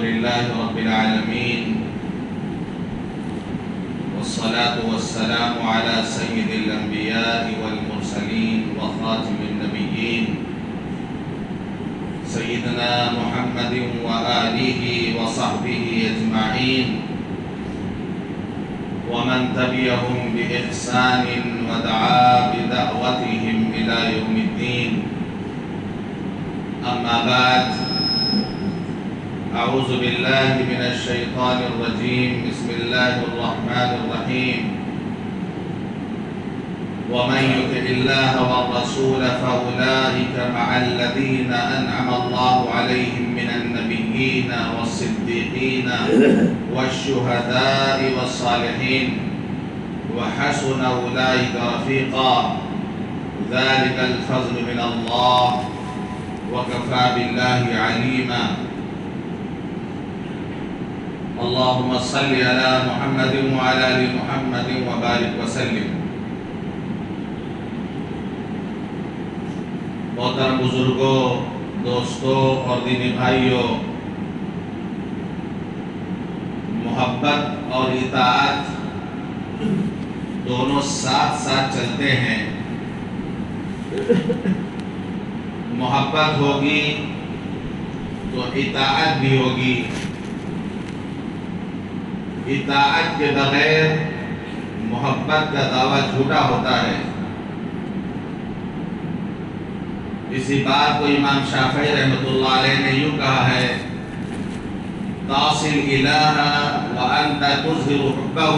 لله رب العالمين والصلاة والسلام على سيد الأنبياء والمرسلين وخاتم النبيين سيدنا محمد وآله وصحبه أجمعين ومن تبعهم بإحسان ودعا بدعوتهم إلى يوم الدين. أما بعد، أعوذ بالله من الشيطان الرجيم. بسم الله الرحمن الرحيم. ومن يطع الله والرسول فأولئك مع الذين أنعم الله عليهم من النبيين والصديقين والشهداء والصالحين وحسن أولئك رفيقا. ذلك الفضل من الله وكفى بالله عليما. اللهم صل على محمد وعلى آل محمد وبارك وسلم. محترم بزرگوں، دوستوں اور دینی بھائیوں، محبت اور اطاعت دونوں ساتھ ساتھ چلتے ہیں. محبت ہوگی تو اطاعت بھی ہوگی. اطاعت کے بغیر محبت کا دعویٰ جھوٹا ہوتا ہے. اسی بات کو امام شافعی رحمۃ اللہ علیہ نے یوں کہا ہے: تعصي الإله وأنت تظهر حبه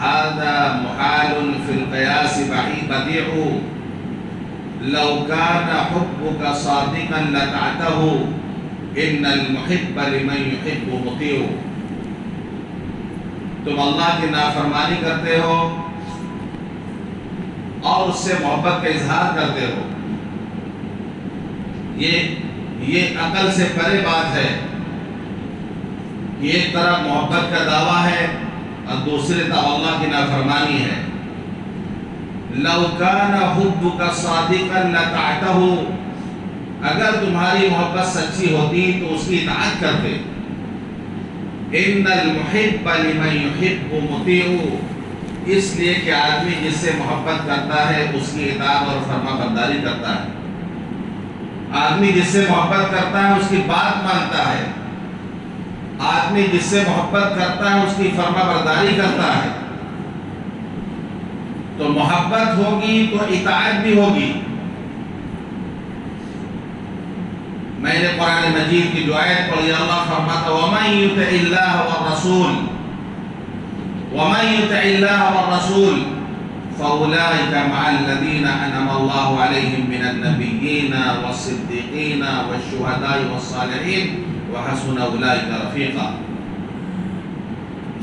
هذا محال في القياس بديع لو كان حبك صادقا لطعته إن المحب لمن يحب مطيع. تم اللہ کی نافرمانی کرتے ہو اور اس سے محبت کا اظہار کرتے ہو. یہ عقل سے پرے بات ہے. ایک طرف محبت کا دعویٰ ہے اور دوسری طرف اللہ کی نافرمانی ہے. لو کان حبک صادقا لطعته، اگر تمہاری محبت سچی ہوتی تو اس کی اطاعت کرتے. ان المحب لمن يحب مطیع، اس لیے کہ آدمی جس سے محبت کرتا ہے اس کی اطاعت اور فرما برداری کرتا ہے. آدمی جس سے محبت کرتا ہے اس کی بات مانتا ہے. آدمی جس سے محبت کرتا ہے اس کی فرما برداری کرتا ہے. تو محبت ہوگی تو اطاعت بھی ہوگی. میں نے قرآن مجید کی جو آیت پڑھی، اللہ فرماتا وَمَن يُطِعِ اللَّهَ وَالرَّسُولَ وَمَن يُطِعِ اللَّهَ وَالرَّسُولَ فَأُولَئِكَ مَعَ الَّذِينَ أَنْعَمَ اللَّهُ عَلَيْهِم مِّنَ النَّبِيِّينَ وَالصِّدِّيقِينَ وَالشُّهَدَاءِ وَالصَّالِحِينَ وَحَسُنَ أُولَئِكَ رَفِيقًا.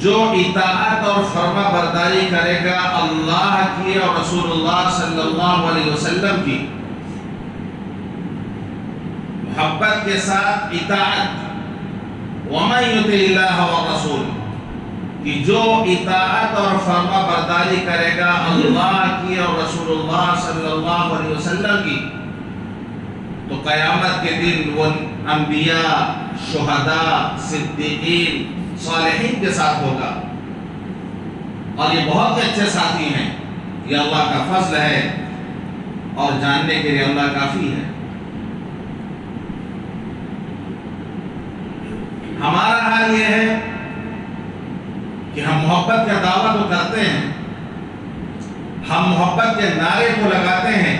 جو اطاعت اور فرما برداری کرے گا اللہ کی اور رسول اللہ صلی اللہ علیہ وسلم کی، محبت کے ساتھ اطاعت، وَمَن يُطِعِ اللَّهَ وَالرَّسُولَ، کہ جو اطاعت اور فرما برداری کرے گا اللہ کی اور رسول اللہ صلی اللہ علیہ وسلم کی، تو قیامت کے دن وہ انبیاء، شہداء، صدیقین، صالحین کے ساتھ ہوگا. اور یہ بہت اچھے ساتھی ہیں. یہ اللہ کا فضل ہے اور جاننے کے لیے اللہ کافی ہے. ہمارا حال یہ ہے کہ ہم محبت کا دعویٰ تو کرتے ہیں، ہم محبت کے نعرے کو لگاتے ہیں،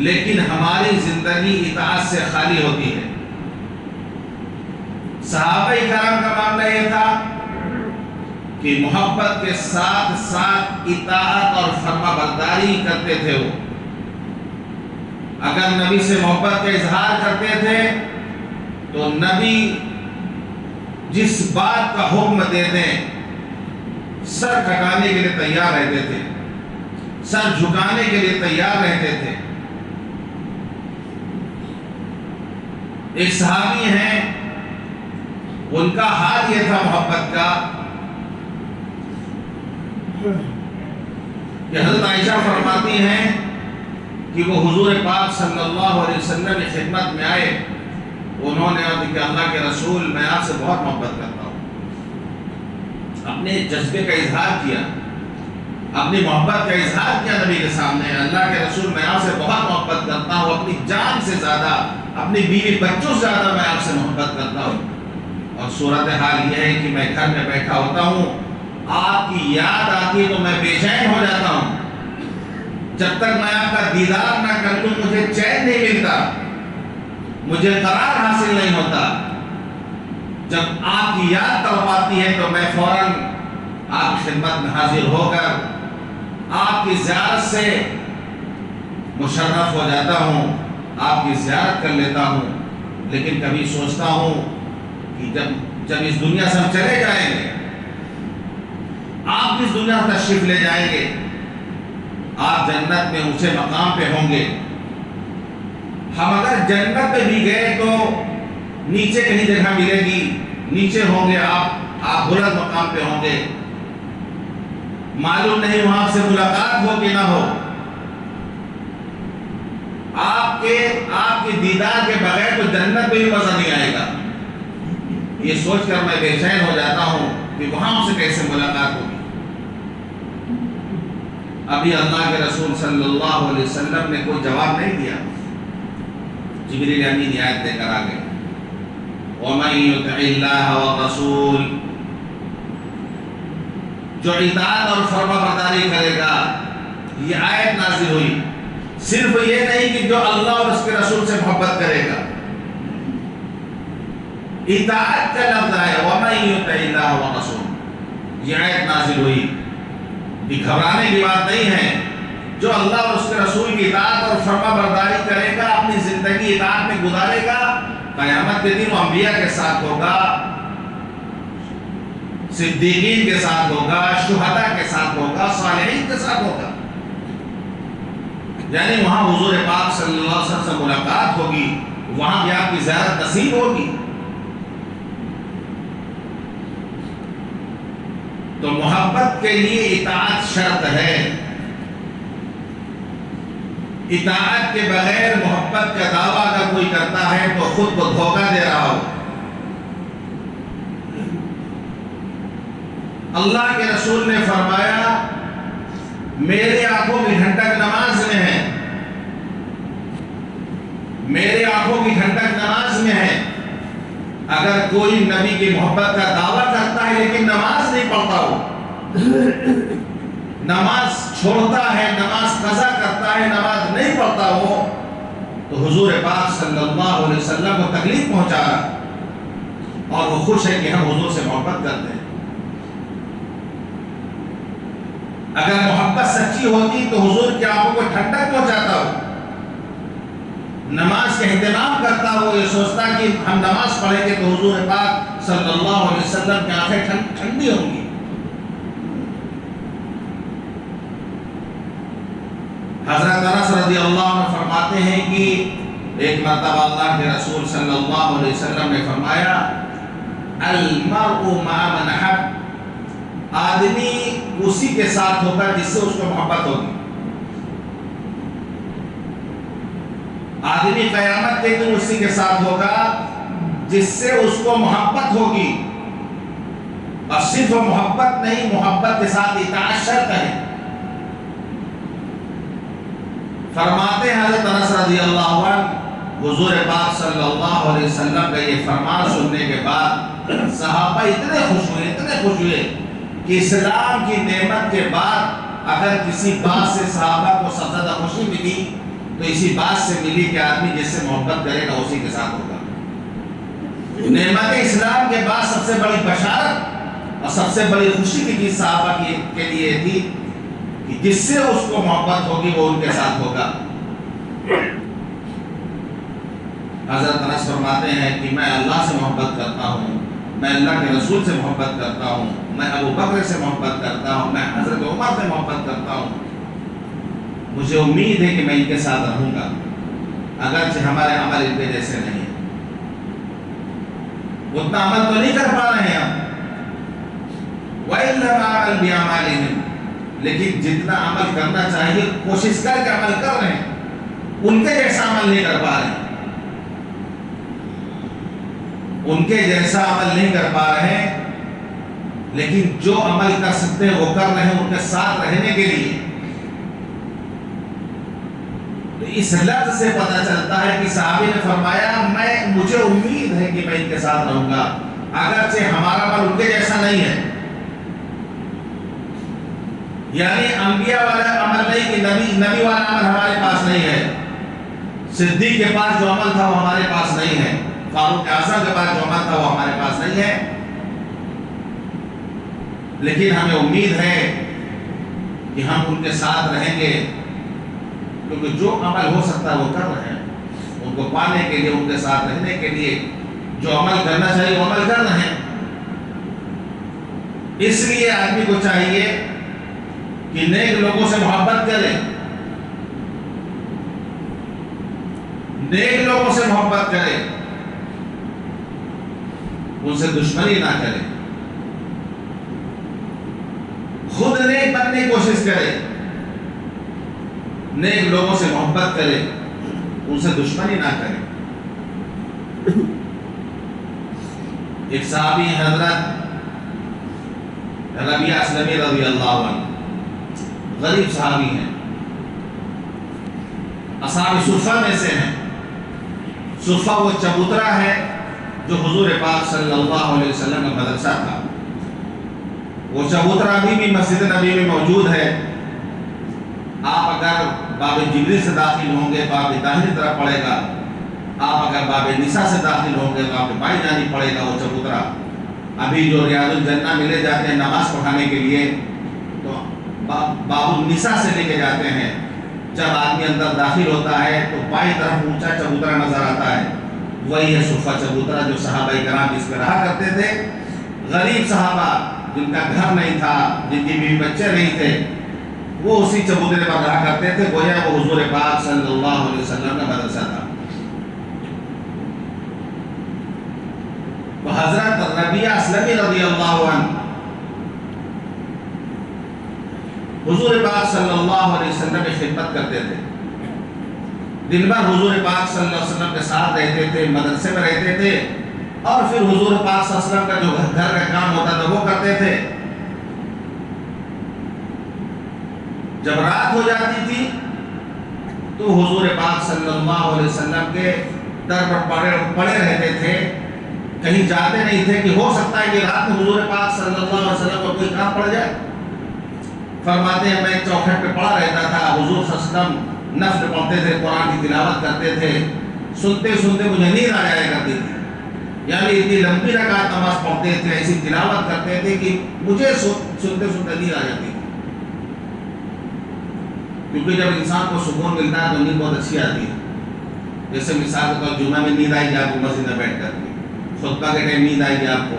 لیکن ہماری زندگی اطاعت سے خالی ہوتی ہے. صحابہ کرام کا معاملہ یہ تھا کہ محبت کے ساتھ ساتھ اطاعت اور فرما برداری کرتے تھے. وہ اگر نبی سے محبت کا اظہار کرتے تھے تو نبی جس بات کا حکم دے دیں سر کٹانے کے لیے تیار رہتے تھے، سر جھکانے کے لیے تیار رہتے تھے. ایک صحابی ہیں، ان کا حال یہ تھا محبت کا کہ حضرت عائشہ فرماتی ہیں کہ وہ حضور پاک صلی اللہ علیہ وسلم کی خدمت میں آئے انہوں نے کہ اللہ کے رسول میں آپ سے بہت محبت کرتا ہوں، اپنے جذبے کا اظہار کیا، اپنی محبت کا اظہار کیا نبی کے سامنے، اللہ کے رسول میں آپ سے بہت محبت کرتا ہوں، اپنی جان سے زیادہ، اپنی بیوی بچوں سے زیادہ میں آپ سے محبت کرتا ہوں، اور صورتحال یہ ہے کہ میں گھر میں بیٹھا ہوتا ہوں، آپ کی یاد آتی ہے تو میں بے چین ہو جاتا ہوں، جب تک میں آپ کا دیدار نہ کر لوں مجھے چین نہیں ملتا، مجھے قرار حاصل نہیں ہوتا۔ جب آپ کی یاد تڑپاتی ہے تو میں فوراً آپ کی خدمت میں حاضر ہو کر آپ کی زیارت سے مشرف ہو جاتا ہوں، آپ کی زیارت کر لیتا ہوں، لیکن کبھی سوچتا ہوں کہ جب اس دنیا سے ہم چلے جائیں گے، آپ اس دنیا میں تشریف لے جائیں گے، آپ جنت میں اونچے مقام پہ ہوں گے، ہم اگر جنت پہ بھی گئے تو نیچے کہیں جگہ ملے گی، نیچے ہوں گے آپ بلند مقام پہ ہوں گے، معلوم نہیں وہاں سے ملاقات ہو کہ نہ ہو، آپ کے دیدار کے بغیر تو جنت میں بھی مزہ نہیں آئے گا، یہ سوچ کر میں بے چین ہو جاتا ہوں کہ وہاں سے کیسے ملاقات ہوگی۔ ابھی اللہ کے رسول صلی اللہ علیہ وسلم نے کوئی جواب نہیں دیا، جبریل امین آیت لے کر آ گئے، وَمَن يُطِعِ اللَّهَ وَالرَّسُولَ، جو اطاعت اور فرما برداری کرے گا، یہ آیت نازل ہوئی، صرف یہ نہیں کہ جو اللہ اور اس کے رسول سے محبت کرے گا، اطاعت کا لفظ ہے وَمَن يُطِعِ اللَّهَ وَالرَّسُولَ، یہ آیت نازل ہوئی، یہ گھبرانے کی بات نہیں ہے، جو اللہ اور اس کے رسول کی اطاعت اور فرما برداری کرے گا، اپنی زندگی اطاعت میں گزارے گا، قیامت کے دن وہ انبیاء کے ساتھ ہوگا، صدیقین کے ساتھ ہوگا، شہداء کے ساتھ ہوگا، صالحین کے ساتھ ہوگا، یعنی وہاں حضور پاک صلی اللہ علیہ وسلم سے ملاقات ہوگی، وہاں بھی آپ کی زیارت نصیب ہوگی۔ تو محبت کے لیے اطاعت شرط ہے، اطاعت کے بغیر محبت کا دعویٰ اگر کوئی کرتا ہے تو خود کو دھوکہ دے رہا ہو۔ اللہ کے رسول نے فرمایا میرے آنکھوں کی ٹھنڈک نماز میں ہے، میرے آنکھوں کی ٹھنڈک نماز میں ہے۔ اگر کوئی نبی کی محبت کا دعویٰ کرتا ہے لیکن نماز نہیں پڑھتا ہو، نماز چھوڑتا ہے، نماز قضا کرتا ہے، نماز نہیں پڑھتا ہو، تو حضور پاک صلی اللہ علیہ وسلم کو تکلیف پہنچا رہا، اور وہ خوش ہے کہ ہم حضور سے محبت کرتے ہیں۔ اگر محبت سچی ہوتی تو حضور کی آنکھوں کو ٹھنڈک پہنچاتا ہو، نماز کا اہتمام کرتا ہو، یہ سوچتا کہ ہم نماز پڑھیں گے تو حضور پاک صلی اللہ علیہ وسلم کی آنکھیں ٹھنڈی ہوں گی۔ حضرت انس رضی اللہ عنہ فرماتے ہیں کہ ایک مرتبہ اللہ کے رسول صلی اللہ علیہ وسلم نے فرمایا المرء مع من حب، آدمی اسی کے ساتھ ہوگا جس سے اس کو محبت ہوگی۔ آدمی قیامت کے دن اسی کے ساتھ ہوگا جس سے اس کو محبت ہوگی، اور صرف محبت نہیں، محبت کے ساتھ اطاعت شرط ہے۔ فرماتے ہیں حضرت انس رضی اللہ عنہ، حضور پاک صلی اللہ علیہ وسلم کا یہ فرمان سننے کے بعد صحابہ اتنے خوش ہوئے کہ اسلام کی نعمت کے بعد اگر کسی بات سے صحابہ کو سب سے زیادہ خوشی ملی تو اسی بات سے ملی کہ آدمی جس سے محبت کرے گا اسی کے ساتھ ہوگا۔ نعمت اسلام کے بعد سب سے بڑی بشارت اور سب سے بڑی خوشی کی چیز صحابہ کے لیے تھی کہ جس سے اس کو محبت ہوگی وہ ان کے ساتھ ہوگا۔ حضرت انس فرماتے ہیں کہ میں اللہ سے محبت کرتا ہوں، میں اللہ کے رسول سے محبت کرتا ہوں، میں ابو بکر سے محبت کرتا ہوں، میں حضرت عمر سے محبت کرتا ہوں، مجھے امید ہے کہ میں ان کے ساتھ رہوں گا، اگرچہ ہمارے عمل ان کے جیسے نہیں ہیں، اتنا عمل تو نہیں کر پا رہے ہیں ہم، وَإِلَّا مَعَمَلْ بِعَمَالِهِمْ، لیکن جتنا عمل کرنا چاہیے کوشش کر کے عمل کر رہے ہیں، ان کے جیسا عمل نہیں کر پا رہے ہیں۔ ان کے جیسا عمل نہیں کر پا رہے ہیں، لیکن جو عمل کر سکتے ہیں وہ کر رہے ہیں ان کے ساتھ رہنے کے لیے۔ تو اس لفظ سے پتہ چلتا ہے کہ صحابی نے فرمایا مجھے امید ہے کہ میں ان کے ساتھ رہوں گا، اگرچہ ہمارا عمل ان کے جیسا نہیں ہے۔ یعنی انبیاء والا عمل نہیں کہ نبی والا عمل ہمارے پاس نہیں ہے، صدیق کے پاس جو عمل تھا وہ ہمارے پاس نہیں ہے، فاروق اعظم کے پاس جو عمل تھا وہ ہمارے پاس نہیں ہے، لیکن ہمیں امید ہے کہ ہم ان کے ساتھ رہیں گے، کیونکہ جو عمل ہو سکتا ہے وہ کر رہے ہیں، ان کو پانے کے لیے، ان کے ساتھ رہنے کے لیے جو عمل کرنا چاہیے وہ عمل کر رہے ہیں۔ اس لیے آدمی کو چاہیے کہ نیک لوگوں سے محبت کرے، نیک لوگوں سے محبت کرے، ان سے دشمنی نہ کرے، خود نیک بننے کی کوشش کرے، نیک لوگوں سے محبت کرے، ان سے دشمنی نہ کرے۔ ایک صحابی حضرت ربیعہ اسلمی رضی اللہ عنہ، غریب صحابی ہیں، اصحاب صفہ میں سے ہیں۔ صفہ وہ چبوترا ہے جو حضور پاک صلی اللہ علیہ وسلم کا مدرسہ تھا، وہ چبوترا ابھی بھی مسجد نبی میں موجود ہے۔ آپ اگر باب جبریل سے داخل ہوں گے تو آپ کی داہنی طرف پڑے گا، آپ اگر باب نساء سے داخل ہوں گے تو آپ کی بائیں جانب پڑے گا وہ چبوترا۔ ابھی جو ریاض الجنہ میں لے جاتے ہیں نماز پڑھانے کے لیے تو باب النساء سے لے کے جاتے ہیں، جب آدمی اندر داخل ہوتا ہے تو بائیں طرف اونچا چبوترا نظر آتا ہے، وہی ہے صفہ چبوترا جو صحابہ کرام اس پہ رہا کرتے تھے۔ غریب صحابہ جن کا گھر نہیں تھا، جن کی بیوی بچے نہیں تھے، وہ اسی چبوترے پر رہا کرتے تھے، گویا وہ حضور پاک صلی اللہ علیہ وسلم کا مدرسہ تھا۔ تو حضرت ربیعہ اسلمی رضی اللہ عنہ حضور پاک صلی اللہ علیہ وسلم کی خدمت کرتے تھے، دن بھر حضور پاک صلی اللہ علیہ وسلم کے ساتھ رہتے تھے، مدرسے میں رہتے تھے، اور پھر حضور پاک صلی اللہ علیہ وسلم کا جو گھر کا کام ہوتا تھا وہ کرتے تھے۔ جب رات ہو جاتی تھی تو حضور پاک صلی اللہ علیہ وسلم کے در پر پڑے رہتے تھے، کہیں جاتے نہیں تھے کہ ہو سکتا ہے کہ رات میں حضور پاک صلی اللہ علیہ وسلم کو کوئی کام پڑ جائے۔ فرماتے ہیں میں چوکھٹ پہ پڑا رہتا تھا، حضور صلی اللہ علیہ وسلم نفل پڑھتے تھے، قرآن کی تلاوت کرتے تھے، سنتے سنتے مجھے نیند آ جایا کرتی تھی، یعنی اتنی لمبی رکعت نماز پڑھتے تھے، ایسی تلاوت کرتے تھے کہ مجھے سنتے سنتے نیند آ جاتی تھی، کیونکہ جب انسان کو سکون ملتا ہے تو نیند بہت اچھی آتی ہے۔ جیسے مثال کے طور جمعہ میں نیند آئے گی آپ کو مسجد میں بیٹھ کر کے، خطبہ کے ٹائم نیند آئے گی آپ کو،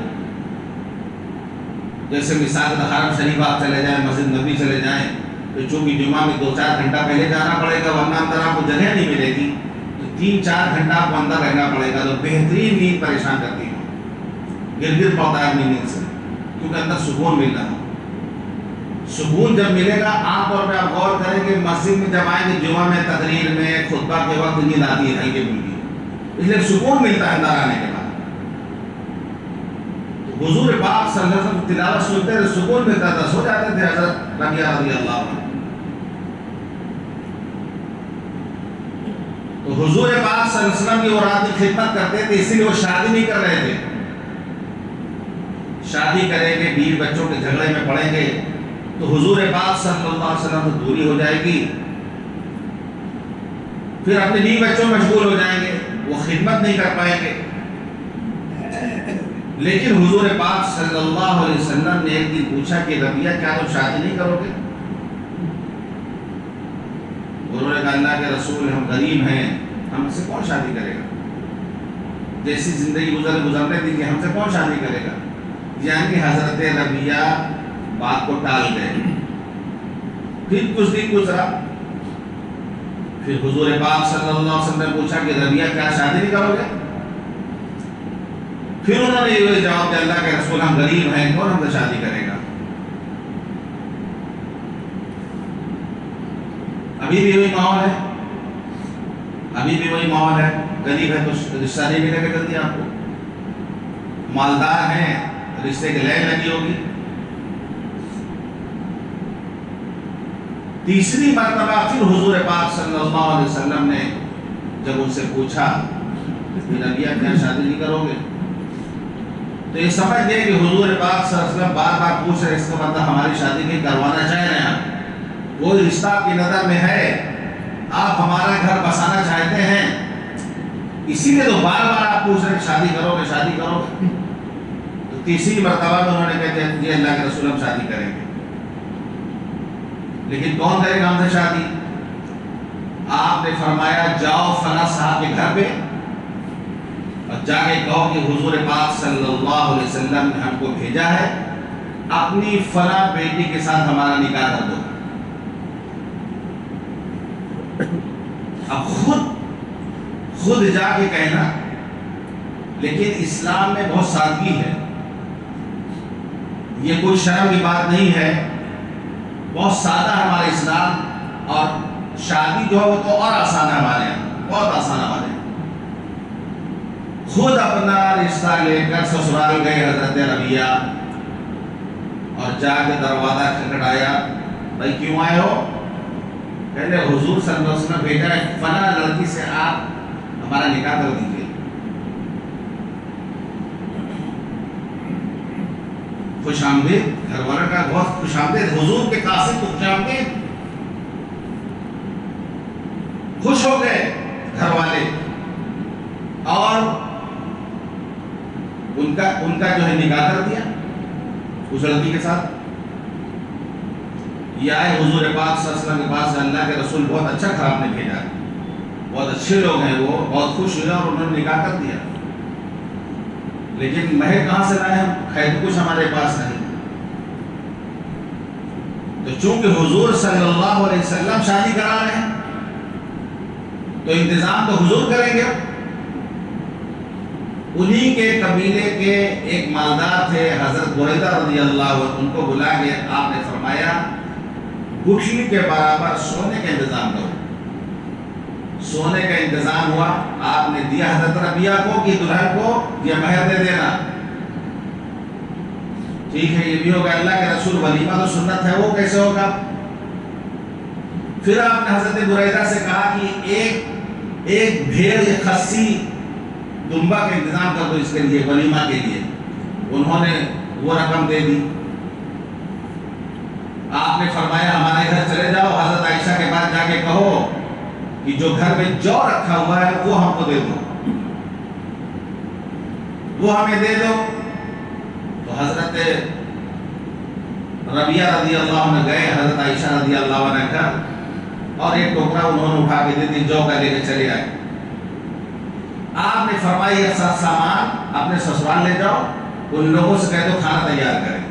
جیسے مثال کے حرم شریف آپ چلے جائیں، مسجد نبی چلے جائیں، تو چونکہ جمعہ میں 2-4 گھنٹہ پہلے جانا پڑے گا ورنہ اندر آپ کو جگہ نہیں ملے گی، تو 3-4 گھنٹہ آپ کو اندر رہنا پڑے گا، تو بہترین نیند پریشان کرتی ہے، گر پڑتا ہے اپنی نیند سے، کیونکہ اندر سکون مل رہا ہے۔ سکون جب ملے گا، عام طور پہ آپ غور کریں کہ مسجد میں جب آئیں گے جمعہ میں تقریر میں خطبہ کے وقت نیند آتی ہے ہلکی پھلکی، اس لیے سکون ملتا ہے اندر آنے کے بعد۔ حضور پاک صلی اللہ علیہ وسلم تلاوت سنتے تھے، سکون ملتا تھا، سو جاتے تھے حضرت ربیعہ رضی اللہ عنہ۔ تو حضور پاک صلی اللہ علیہ وسلم کی وہ رات کی خدمت کرتے تھے، اسی لیے وہ شادی نہیں کر رہے تھے۔ شادی کریں گے، بیوی بچوں کے جھگڑے میں پڑیں گے تو حضور پاک صلی اللہ علیہ وسلم سے دوری ہو جائے گی، پھر اپنے بیوی بچوں میں مشغول ہو جائیں گے، وہ خدمت نہیں کر پائیں گے۔ لیکن حضور پاک صلی اللہ علیہ وسلم نے ایک دن پوچھا کہ ربیعہ کیا تم شادی نہیں کرو گے؟ انہوں نے کہا اللہ کے رسول ہم غریب ہیں، ہم سے کون شادی کرے گا؟ جیسی زندگی گزرنے دیجیے، ہم سے کون شادی کرے گا؟ یعنی حضرت ربیعہ بات کو ٹال گئے۔ پھر کچھ دن گزرا، پھر حضور پاک صلی اللہ علیہ وسلم نے پوچھا کہ ربیعہ کیا شادی نہیں کرو گے؟ پھر انہوں نے یہ جواب دیا اللہ کے رسول ہم غریب ہیں، کون ہم سے شادی کرے گا؟ ابھی بھی وہی ماحول ہے، ابھی بھی وہی ماحول ہے، غریب ہے تو رشتہ نہیں ملے گا جلدی آپ کو۔ مالدار ہیں، رشتے کی لین لگی ہوگی۔ تیسری مرتبہ پھر حضور پاک صلی اللہ علیہ وسلم نے جب ان سے پوچھا کہ ربیہ کیا شادی نہیں کرو گے، تو یہ سمجھ گئے کہ حضور پاک صلی اللہ علیہ وسلم بار بار پوچھ رہے، اس کا مطلب ہماری شادی نہیں کروانا چاہ رہے ہیں، کوئی رشتہ آپ کی نظر میں ہے، آپ ہمارا گھر بسانا چاہتے ہیں، اسی لیے تو بار بار آپ پوچھ رہے شادی کرو گے شادی کرو گے۔ تو تیسری مرتبہ میں انہوں نے کہا کہ اللہ کے رسول ہم شادی کریں گے، لیکن کون کرے گا ہم سے شادی؟ آپ نے فرمایا جاؤ فلاں صاحب کے گھر پہ اور جا کے کہو کہ حضور پاک صلی اللہ علیہ وسلم نے ہم کو بھیجا ہے، اپنی فلاں بیٹی کے ساتھ ہمارا نکاح کر دو۔ اب خود جا کے کہنا، لیکن اسلام میں بہت سادگی ہے، یہ کوئی شرم کی بات نہیں ہے، بہت سادہ ہے ہمارا اسلام، اور شادی جو ہے وہ تو اور آسان ہے ہمارے یہاں، بہت آسان ہے ہمارے یہاں۔ خود اپنا رشتہ لے کر سسرال گئے حضرت ربیہ، اور جا کے دروازہ کھٹکھٹایا، بھائی کیوں آئے ہو؟ کہنے حضور صلی اللہ علیہ وسلم بھیجا ہے فلاں لڑکی سے آپ ہمارا نکاح کر دیجیے۔ خوش آمدید، گھر والوں کا بہت خوش آمدید، حضور کے قاصد کو خوش آمدید، خوش ہو گئے گھر والے، اور ان کا جو ہے نکاح کر دیا اس لڑکی کے ساتھ۔ یہ آئے حضور پاک صلی اللہ علیہ وسلم کے پاس، اللہ کے رسول بہت اچھا گھر آپ نے بھیجا، بہت اچھے لوگ ہیں، وہ بہت خوش ہوئے اور انہوں نے نکاح کر دیا، لیکن مہر کہاں سے لائے ہم؟ خیر کچھ ہمارے پاس نہیں۔ تو چونکہ حضور صلی اللہ علیہ وسلم شادی کرا رہے ہیں تو انتظام تو حضور کریں گے۔ انہی کے قبیلے کے ایک مالدار تھے حضرت بریدہ رضی اللہ عنہ، ان کو بلا کے آپ نے فرمایا گٹھلی کے برابر سونے کا انتظام کرو۔ سونے کا انتظام ہوا، آپ نے دیا حضرت ربیہ کو کہ دلہن کو یہ مہر دے دینا۔ ٹھیک ہے، یہ بھی ہوگا، اللہ کے رسول ولیمہ تو سنت ہے، وہ کیسے ہوگا؟ پھر آپ نے حضرت بریدہ سے کہا کہ ایک بھیڑ یا خصی دمبا کا انتظام کر دو اس کے لیے، ولیمہ کے لیے۔ انہوں نے وہ رقم دے دی۔ آپ نے فرمایا ہمارے گھر چلے جاؤ، حضرت عائشہ کے پاس جا کے کہو کہ جو گھر میں جو رکھا ہوا ہے وہ ہم کو دے دو، وہ ہمیں دے دو۔ تو حضرت ربیہ رضی اللہ عنہ گئے حضرت عائشہ رضی اللہ عنہ کا، اور ایک ٹوکرا انہوں نے اٹھا کے دے دی، جو کا لے کے چلے آئے۔ آپ نے فرمایا یہ سب سامان اپنے سسرال لے جاؤ، ان لوگوں سے کہہ دو کھانا تیار کریں،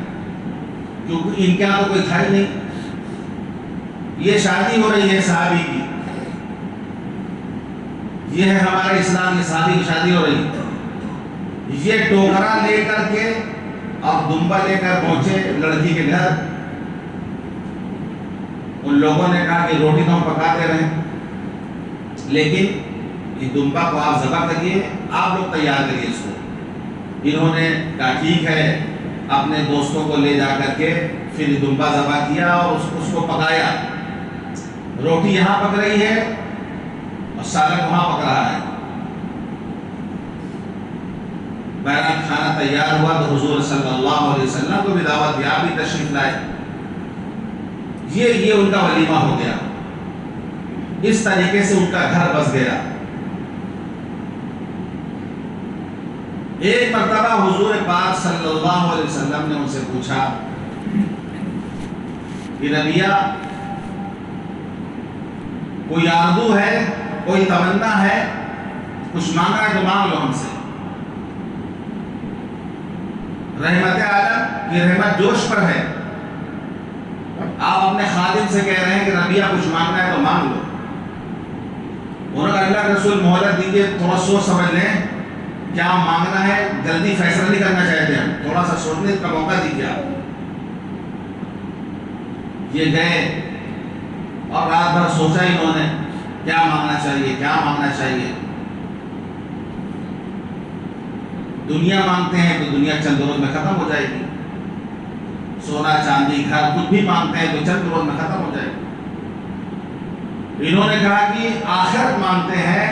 کیونکہ ان کے یہاں تو کوئی تھا ہی نہیں، یہ شادی ہو رہی ہے صحابی کی، یہ ہے ہمارے اسلام کی صحابی کی شادی ہو رہی ہے۔ یہ ٹوکرا لے کر کے اور دمبا لے کر پہنچے لڑکی کے گھر۔ ان لوگوں نے کہا کہ روٹی تو ہم پکا دے رہے ہیں، لیکن یہ دمبا کو آپ ذبح کریے، آپ لوگ تیار کریے اس کو۔ انہوں نے کہا ٹھیک ہے، اپنے دوستوں کو لے جا کر کے پھر دمبا ذبح کیا اور اس کو پکایا۔ روٹی یہاں پک رہی ہے اور سالن وہاں پک رہا ہے۔ بہرحال کھانا تیار ہوا تو حضور صلی اللہ علیہ وسلم کو بھی دعوت دیا، بھی تشریف لائے۔ یہ ان کا ولیمہ ہو گیا، اس طریقے سے ان کا گھر بس گیا۔ ایک مرتبہ حضور پاک صلی اللہ علیہ وسلم نے ان سے پوچھا کہ ربیہ کوئی آرزو ہے، کوئی تمنا ہے، کچھ مانگنا ہے تو مانگ لو ہم سے۔ رحمت عالم کی رحمت جوش پر ہے، آپ اپنے خادم سے کہہ رہے ہیں کہ ربیہ کچھ مانگنا ہے تو مانگ لو۔ انہوں نے اللہ کے رسول مہلت دیجیے، تھوڑا سوچ سمجھ لیں کیا مانگنا ہے، جلدی فیصلہ نہیں کرنا چاہتے ہیں، تھوڑا سا سوچنے کا موقع دیجیے آپ۔ یہ گئے اور رات بھر سوچا انہوں نے کیا مانگنا چاہیے، کیا مانگنا چاہیے۔ دنیا مانگتے ہیں تو دنیا چند روز میں ختم ہو جائے گی، سونا چاندی گھر کچھ بھی مانگتے ہیں تو چند روز میں ختم ہو جائے گی۔ انہوں نے کہا کہ آخرت مانگتے ہیں،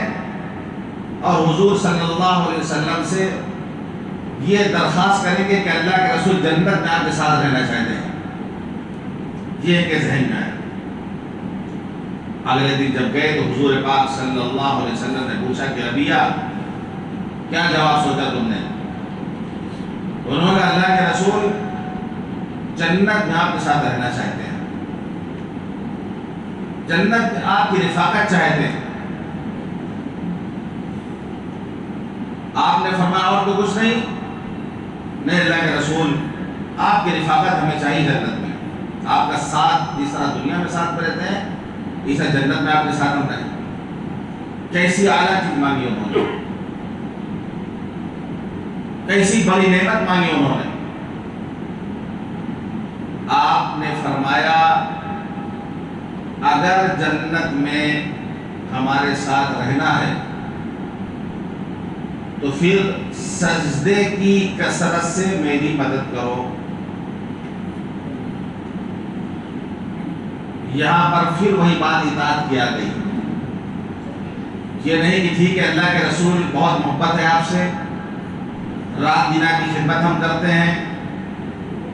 اور حضور صلی اللہ علیہ وسلم سے یہ درخواست کریں گے کہ اللہ کے رسول جنت میں آپ کے ساتھ رہنا چاہتے ہیں، یہ ان کے ذہن میں ہے۔ اگلے دن جب گئے تو حضور پاک صلی اللہ علیہ وسلم نے پوچھا کہ ربیہ کیا جواب سوچا تم نے؟ انہوں نے کہا اللہ کے رسول جنت میں آپ کے ساتھ رہنا چاہتے ہیں، جنت میں آپ کی رفاقت چاہتے ہیں۔ آپ نے فرمایا اور تو کچھ نہیں؟ نہیں اللہ کے رسول آپ کی رفاقت ہمیں چاہیے جنت میں، آپ کا ساتھ جس طرح دنیا میں ساتھ میں رہتے ہیں اس طرح جنت میں آپ کے ساتھ ہم رہیں۔ کیسی اعلیٰ چیز مانگی انہوں نے، کیسی بڑی نعمت مانگی انہوں نے۔ آپ نے فرمایا اگر جنت میں ہمارے ساتھ رہنا ہے تو پھر سجدے کی کثرت سے میری مدد کرو۔ یہاں پر پھر وہی بات اطاعت کیا گئی، یہ نہیں کہ ٹھیک ہے اللہ کے رسول بہت محبت ہے آپ سے، رات دن کی خدمت ہم کرتے ہیں،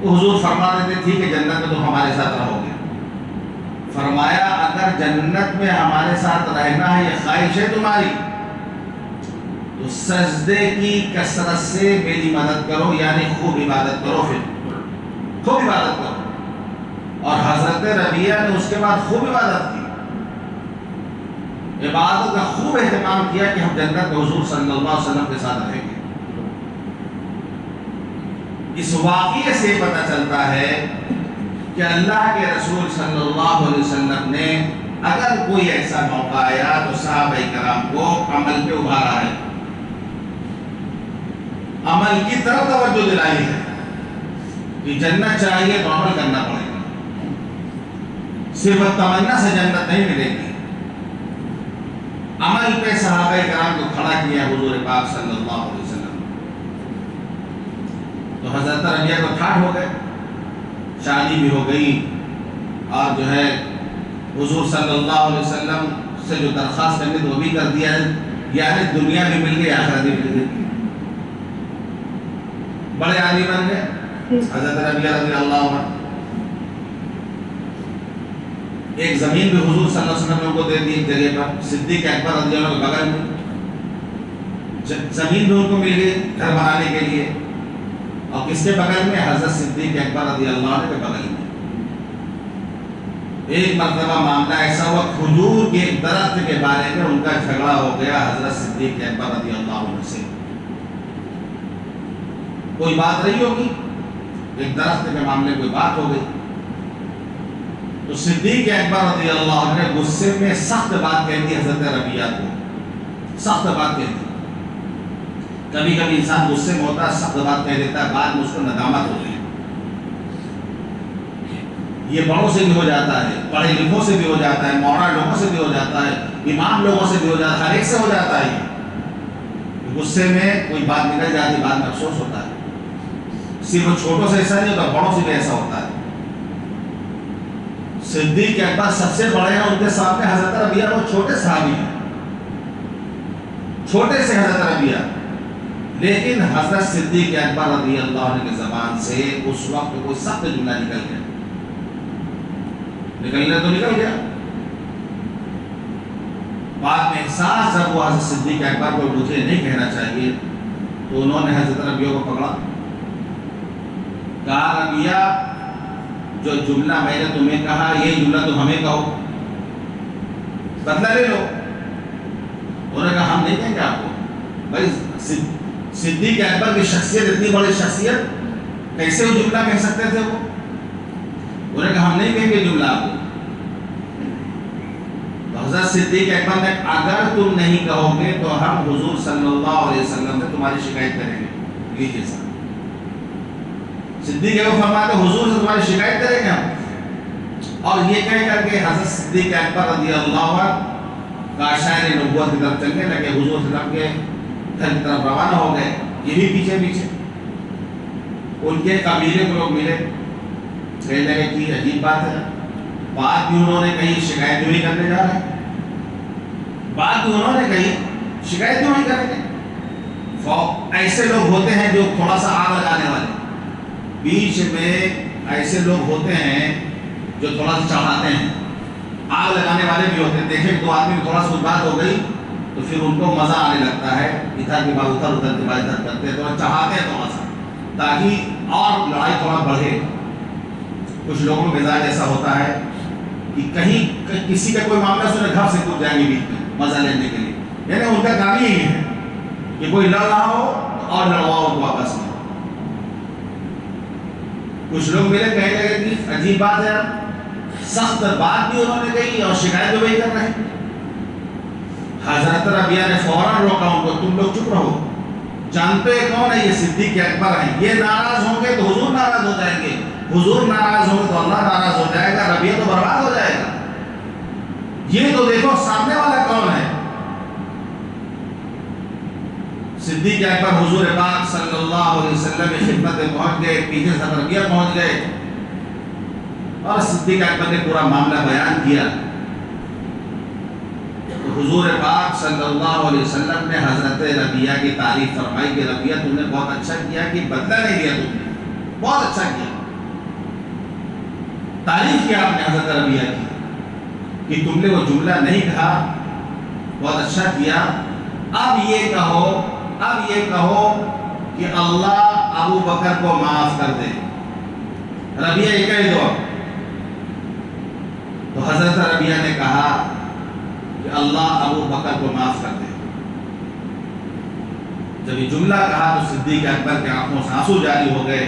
تو حضور فرما دیتے ٹھیک ہے جنت میں تو ہمارے ساتھ رہو گے۔ فرمایا اگر جنت میں ہمارے ساتھ رہنا ہے یہ خواہش ہے تمہاری تو سجدے کی کثرت سے میری مدد کرو، یعنی خوب عبادت کرو، پھر خوب عبادت کرو۔ اور حضرت ربیہ نے اس کے بعد خوب عبادت کی، عبادت کا خوب اہتمام کیا کہ ہم جنت میں حضور صلی اللہ علیہ وسلم کے ساتھ رہیں گے۔ اس واقعے سے پتہ چلتا ہے کہ اللہ کے رسول صلی اللہ علیہ وسلم نے اگر کوئی ایسا موقع آیا تو صحابہ کرام کو عمل پہ ابھارا ہے، عمل کی طرف توجہ دلائی ہے کہ جنت چاہیے تو عمل کرنا پڑے گا، صرف تمنا سے جنت نہیں ملے گی۔ عمل پہ صحابہ کرام کو کھڑا کیا حضور پاک صلی اللہ علیہ وسلم، تو حضرت ربیہ کو ٹھاٹ ہو گئے، شادی بھی ہو گئی، اور جو ہے حضور صلی اللہ علیہ وسلم سے جو درخواست کرنی تو وہ بھی کر دیا ہے، یعنی دنیا بھی مل گئی آخرت بھی مل گئی، بڑے عالی بن گئے حضرت ربیہ رضی اللہ عنہ۔ ایک زمین بھی حضور صلی اللہ علیہ وسلم نے ان کو دے دی ایک جگہ پر، صدیق اکبر رضی اللہ عنہ کے بغل میں زمین بھی ان کو مل گئی گھر بنانے کے لیے، اور کس کے بغل میں؟ حضرت صدیق اکبر رضی اللہ عنہ کے بغل میں۔ ایک مرتبہ معاملہ ایسا ہوا کھجور کے درخت کے بارے میں ان کا جھگڑا ہو گیا حضرت صدیق اکبر رضی اللہ عنہ سے، کوئی بات رہی ہوگی، ایک درخت کے معاملے کوئی بات ہو گئی، تو صدیق اکبر رضی اللہ عنہ نے غصے میں سخت بات کہہ دی حضرت ربیہ کو، سخت بات کہہ دی۔ کبھی کبھی انسان غصے میں ہوتا ہے سخت بات کہہ دیتا ہے، بعد میں اس کو ندامت ہوتی ہے۔ یہ بڑوں سے بھی ہو جاتا ہے، پڑھے لکھوں سے بھی ہو جاتا ہے، مولانا لوگوں سے بھی ہو جاتا ہے، امام لوگوں سے بھی ہو جاتا ہے، ہر ایک سے ہو جاتا ہے۔ غصے میں کوئی بات نکل جاتی، بعد میں افسوس ہوتا ہے۔ صرف چھوٹوں سے ایسا نہیں ہوتا، بڑوں سے بھی ایسا ہوتا ہے۔ صدیق اکبر سب سے بڑے ہیں، ان کے سامنے حضرت ربیہ وہ چھوٹے صحابی ہیں، چھوٹے سے حضرت ربیہ، لیکن حضرت صدیق اکبر رضی اللہ عنہ کی زبان سے اس وقت کوئی سخت جملہ نکل گیا، نکلنے تو نکل گیا۔ بعد میں احساس جب وہ حضرت صدیق اکبر کو مجھے نہیں کہنا چاہیے تو انہوں نے حضرت ربیہ کو پکڑا، کہا ربیہ جو جملہ میں نے تمہیں کہا یہ جملہ تو ہمیں کہو، بدلہ لے لو۔ انہوں نے کہا ہم نہیں کہیں گے آپ کو، بھائی صدیق اکبر کی شخصیت اتنی بڑی شخصیت کیسے وہ جملہ کہہ سکتے تھے وہ؟ انہوں نے کہا ہم نہیں کہیں گے جملہ آپ کو۔ تو حضرت صدیق اکبر نے اگر تم نہیں کہو گے تو ہم حضور صلی اللہ علیہ وسلم سے تمہاری شکایت کریں گے، لیجیے سر۔ صدیق اکبر فرماتے حضور سے تمہاری شکایت کریں گے ہم، اور یہ کہہ کر کے حضرت صدیق اکبر رضی اللہ عنہ کاشان نبوت کی طرف چلنے لگے، حضور صلی اللہ علیہ وسلم کے گھر کی طرف روانہ ہو گئے۔ یہ بھی پیچھے پیچھے ان کے قبیلے کو لوگ ملے، کہنے لگے کہ عجیب بات ہے، بات بھی انہوں نے کہیں شکایت بھی کرنے جا رہے ہیں، بات بھی انہوں نے کہیں شکایت بھی کریں گے۔ ایسے لوگ ہوتے ہیں جو تھوڑا سا آگ لگانے والے، بیچ میں ایسے لوگ ہوتے ہیں جو تھوڑا سا چڑھاتے ہیں، آگ لگانے والے بھی ہوتے ہیں۔ دیکھیں دو آدمی میں تھوڑا سا کچھ بات ہو گئی تو پھر ان کو مزہ آنے لگتا ہے، ادھر کی بات ادھر، ادھر کی بات ادھر کرتے ہیں، تھوڑا چڑھاتے ہیں تھوڑا سا تاکہ اور لڑائی تھوڑا بڑھے۔ کچھ لوگوں کا مزاج ایسا ہوتا ہے کہ کہیں کسی کا کوئی معاملہ سنے گھر سے کچھ جائیں گے بیچ میں مزہ لینے کے لیے، یعنی ان کا کام یہی ہے کہ کوئی لڑ رہا ہو اور لڑواؤ کو آپس میں۔ کچھ لوگ ملے، کہنے لگے کہ عجیب بات ہے، سخت بات بھی انہوں نے کہی اور شکایت بھی وہی کر رہے ہیں۔ حضرت ربیعہ نے فوراً روکا ان کو، تم لوگ چپ رہو، جانتے کون ہے؟ یہ صدیق اکبر ہیں، یہ ناراض ہوں گے تو حضور ناراض ہو جائیں گے، حضور ناراض ہوں گے تو اللہ ناراض ہو جائے گا، ربیعہ تو برباد ہو جائے گا۔ یہ تو دیکھو سامنے والا کون ہے۔ صدیق اکبر حضور پاک صلی اللہ علیہ وسلم کی خدمت میں پہنچ گئے، پیچھے سے ربیعہ پہنچ گئے اور صدیق اکبر نے پورا معاملہ بیان کیا۔ تو حضور پاک صلی اللہ علیہ وسلم نے حضرت ربیعہ کی تعریف فرمائی کہ ربیعہ تم نے بہت اچھا کیا کہ بدلہ نہیں دیا، تم نے بہت اچھا کیا، تعریف کیا آپ نے حضرت ربیعہ کی کہ تم نے وہ جملہ نہیں کہا، بہت اچھا کیا۔ اب یہ کہو کہ اللہ ابو بکر کو معاف کر دے۔ ربیعہ یہ کہہ دو۔ تو حضرت ربیعہ نے کہا کہ اللہ ابو بکر کو معاف کر دے۔ جب یہ جملہ کہا تو صدیق اکبر کے آنکھوں سے آنسو جاری ہو گئے۔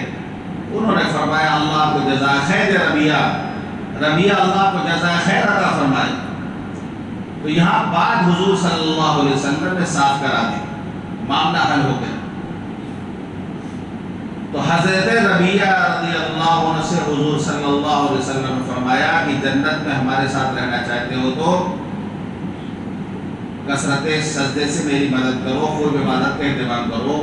انہوں نے فرمایا اللہ کو جزائے خیر دے ربیعہ، اللہ کو جزائے خیر عطا فرمائے۔ تو یہاں بات حضور صلی اللہ علیہ وسلم نے صاف کرا دی، معاملہ حل ہو گیا۔ تو حضرت ربیعہ رضی اللہ عنہ سے حضور صلی اللہ علیہ وسلم نے فرمایا کہ جنت میں ہمارے ساتھ رہنا چاہتے ہو تو کثرت سجدے سے میری مدد کرو، خوب عبادت کا اہتمام کرو۔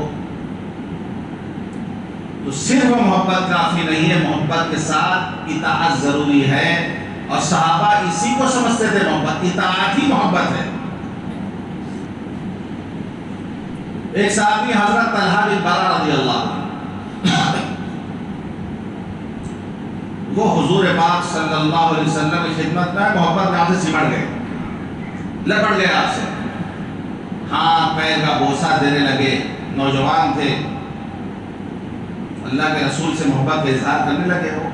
تو صرف محبت کافی نہیں ہے، محبت کے ساتھ اطاعت ضروری ہے، اور صحابہ اسی کو سمجھتے تھے، محبت اطاعت ہی محبت ہے۔ ایک صحابی حضرت طلحہ بن برہ رضی اللہ عنہ، وہ حضور پاک صلی اللہ علیہ وسلم کی خدمت میں محبت میں آپ سے سمٹ گئے، لپٹ گئے آپ سے، ہاتھ پیر کا بوسہ دینے لگے۔ نوجوان تھے، اللہ کے رسول سے محبت کا اظہار کرنے لگے۔ وہ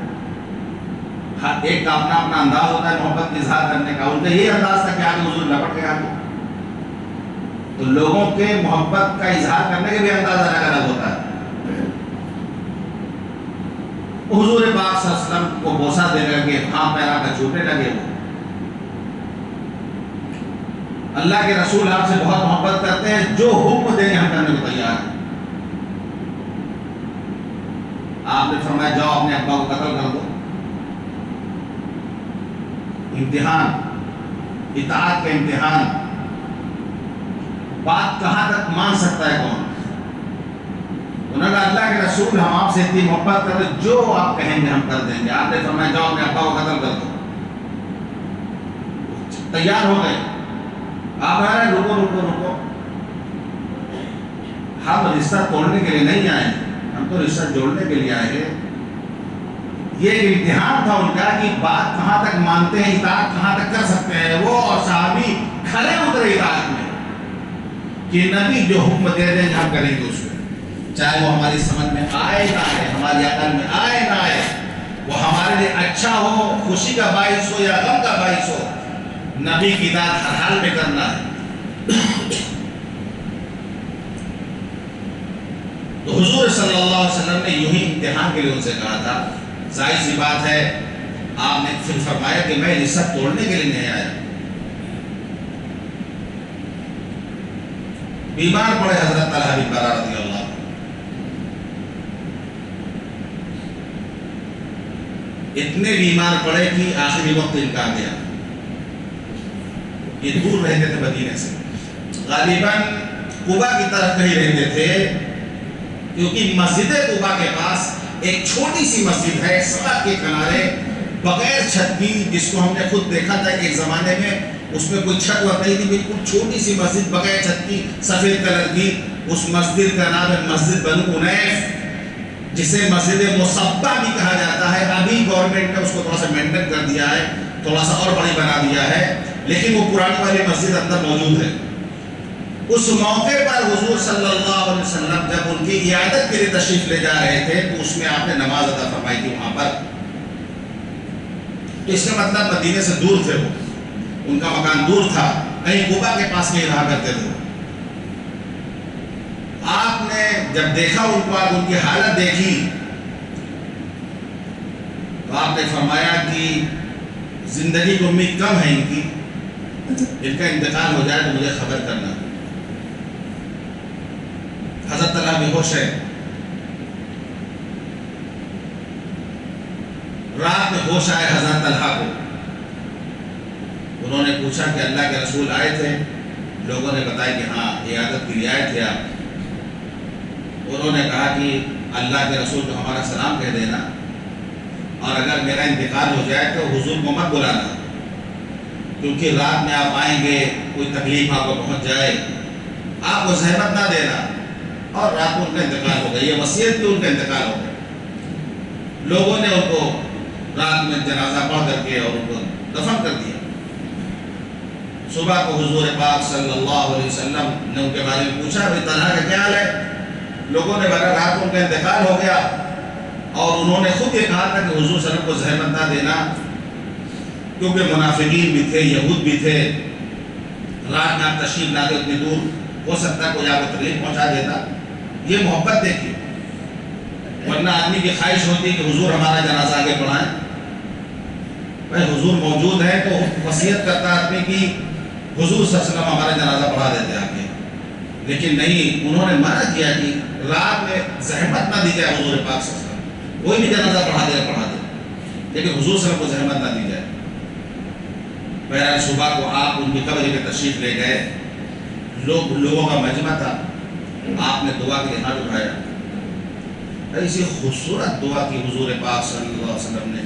ہر ایک کا اپنا اپنا انداز ہوتا ہے محبت کا اظہار کرنے کا، ان کا یہ انداز تھا کہ آگے حضور لپٹ گئے آگے۔ تو لوگوں کے محبت کا اظہار کرنے کے بھی انداز الگ الگ ہوتا ہے۔ حضور پاک صلی اللہ علیہ وسلم کو بوسہ دینے لگے، ہاتھ پیرا کا چھوٹنے لگے۔ وہ اللہ کے رسول آپ سے بہت محبت کرتے ہیں، جو حکم دیں ہم کرنے کو تیار ہیں۔ آپ نے فرمایا جاؤ اپنے ابا کو قتل کر دو۔ امتحان، اطاعت کا امتحان، بات کہاں تک مان سکتا ہے کون؟ انہوں نے کہا اللہ کے رسول ہم آپ سے اتنی محبت کرتے، جو آپ کہیں گے ہم کر دیں گے۔ آپ نے فرمایا جاؤ اپنے ابا کو قتل کر دو۔ تیار ہو گئے۔ آپ کہہ رہے ہیں رکو رکو رکو، ہم رشتہ توڑنے کے لیے نہیں آئے، ہم تو رشتہ جوڑنے کے لیے آئے ہیں۔ یہ ایک امتحان تھا ان کا کہ بات کہاں تک مانتے ہیں، اطاعت کہاں تک کر سکتے ہیں۔ وہ اور صحابی کھڑے اترے اطاعت میں کہ نبی جو حکم دے دیں ہم کریں گے اس میں، چاہے وہ ہماری سمجھ میں آئے نہ آئے، ہماری عقل میں آئے نہ آئے، وہ ہمارے لیے اچھا ہو، خوشی کا باعث ہو یا غم کا باعث ہو، نبی کی اطاعت ہر حال میں کرنا ہے۔ تو حضور صلی اللہ علیہ وسلم نے یوں ہی امتحان کے لیے ان سے کہا تھا۔ ظاہر سی بات ہے آپ نے پھر فرمایا کہ میں رشتہ توڑنے کے لیے نہیں آیا۔ بیمار پڑے حضرت طلحہ بن برہ رضی اللہ عنہ، اتنے بیمار پڑے کہ آخری وقت ان کا آ گیا۔ یہ دور رہتے تھے مدینے سے، غالباً قبا کی طرف کہیں رہتے تھے، کیونکہ مسجد قباء کے پاس ایک چھوٹی سی مسجد ہے سڑک کے کنارے بغیر چھت کی، جس کو ہم نے خود دیکھا تھا ایک زمانے میں اس میں کوئی چھت وت نہیں تھی، بالکل چھوٹی سی مسجد بغیر چھت کی سفید کلر کی. اس مسجد کا نام ہے مسجد بنو انیف، جسے مسجد مصبہ بھی کہا جاتا ہے. ابھی گورنمنٹ نے اس کو تھوڑا سا مینٹین کر دیا ہے، تھوڑا سا اور بڑی بنا دیا ہے، لیکن وہ پرانی والی مسجد اندر موجود ہے. اس موقع پر حضور صلی اللہ علیہ وسلم جب ان کی عیادت کے لیے تشریف لے جا رہے تھے تو اس میں آپ نے نماز ادا فرمائی تھی وہاں پر. تو اس کا مطلب مدینے سے دور تھے، وہ ان کا مکان دور تھا، کہیں قباء کے پاس نہیں رہا کرتے تھے. آپ نے جب دیکھا ان کو، آپ ان کی حالت دیکھی تو آپ نے فرمایا کہ زندگی کی امید کم ہے ان کی، ان کا انتقال ہو جائے تو مجھے خبر کرنا. حضرت طلحہ بے ہوش ہے، رات میں ہوش آئے حضرت طلحہ کو. انہوں نے پوچھا کہ اللہ کے رسول آئے تھے؟ لوگوں نے بتایا کہ ہاں عیادت کے لیے آئے تھے آپ. انہوں نے کہا کہ اللہ کے رسول کو ہمارا سلام کہہ دینا، اور اگر میرا انتقال ہو جائے تو حضور کو مت بلانا، کیونکہ رات میں آپ آئیں گے، کوئی تکلیف آپ کو پہنچ جائے، آپ کو زحمت نہ دینا. اور رات کو ان کا انتقال ہو گیا، یہ وصیت تھی، ان کا انتقال ہو گیا. لوگوں نے ان کو رات میں جنازہ پڑھ کر کے اور ان کو دفن کر دیا. صبح کو حضور پاک صلی اللہ علیہ وسلم نے ان کے بارے میں پوچھا بھائی طلحہ کا کیا حال ہے؟ لوگوں نے بتا رات کو ان کا انتقال ہو گیا، اور انہوں نے خود یہ کہا تھا کہ حضور صلی اللہ علیہ وسلم کو زحمت نہ دینا، کیونکہ منافقین بھی تھے، یہود بھی تھے. رات میں آپ تشریف لاتے اتنی دور، ہو سکتا ہے کوئی آپ کو تکلیف پہنچا دیتا. یہ محبت دیکھیے، ورنہ آدمی کی خواہش ہوتی ہے کہ حضور ہمارا جنازہ آگے بڑھائیں. بھائی حضور موجود ہے تو وصیت کرتا آدمی کی حضور صلی اللہ علیہ وسلم ہمارا جنازہ بڑھا دیتے آگے. لیکن نہیں، انہوں نے منع کیا کہ رات میں زحمت نہ دی جائے حضور پاک صلی اللہ علیہ وسلم. کوئی بھی جنازہ پڑھا دے، لیکن حضور صلی اللہ علیہ وسلم کو زحمت نہ دی جائے. بہرحال صبح کو آپ ان کی قبر پہ تشریف لے گئے، لوگوں کا مجمع تھا. آپ نے دعا کے لیے ہاتھ اٹھایا، ایسی خوبصورت دعا کی حضور پاک صلی اللہ علیہ وسلم نے،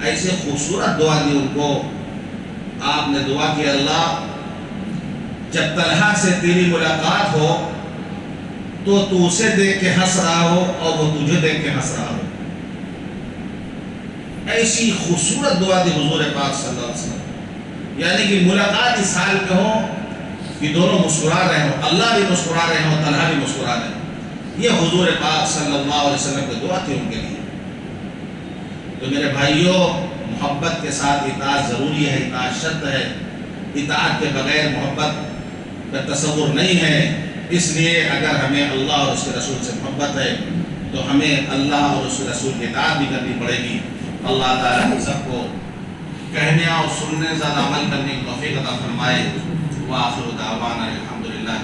ایسی خوبصورت دعا دی ان کو. آپ نے دعا کی اللہ جب طلحہ سے تیری ملاقات ہو تو تو اسے دیکھ کے ہنس رہا ہو اور وہ تجھے دیکھ کے ہنس رہا ہو. ایسی خوبصورت دعا دی حضور پاک صلی اللہ علیہ وسلم، یعنی کہ ملاقات اس حال کے ہو کہ دونوں مسکرا رہے ہوں، اللہ بھی مسکرا رہے ہوں، طلحہ بھی مسکرا رہے ہوں. یہ حضور پاک صلی اللہ علیہ وسلم کی دعا تھی ان کے لیے. تو میرے بھائیوں، محبت کے ساتھ اطاعت ضروری ہے، اطاعت شرط ہے. اطاعت کے بغیر محبت کا تصور نہیں ہے. اس لیے اگر ہمیں اللہ اور اس کے رسول سے محبت ہے تو ہمیں اللہ اور اس کے رسول کی اطاعت بھی کرنی پڑے گی. اللہ تعالیٰ ہم سب کو کہنے اور سننے زیادہ عمل کرنے کی توفیق عطا فرمائے. وآخر دعوانا الحمدللہ.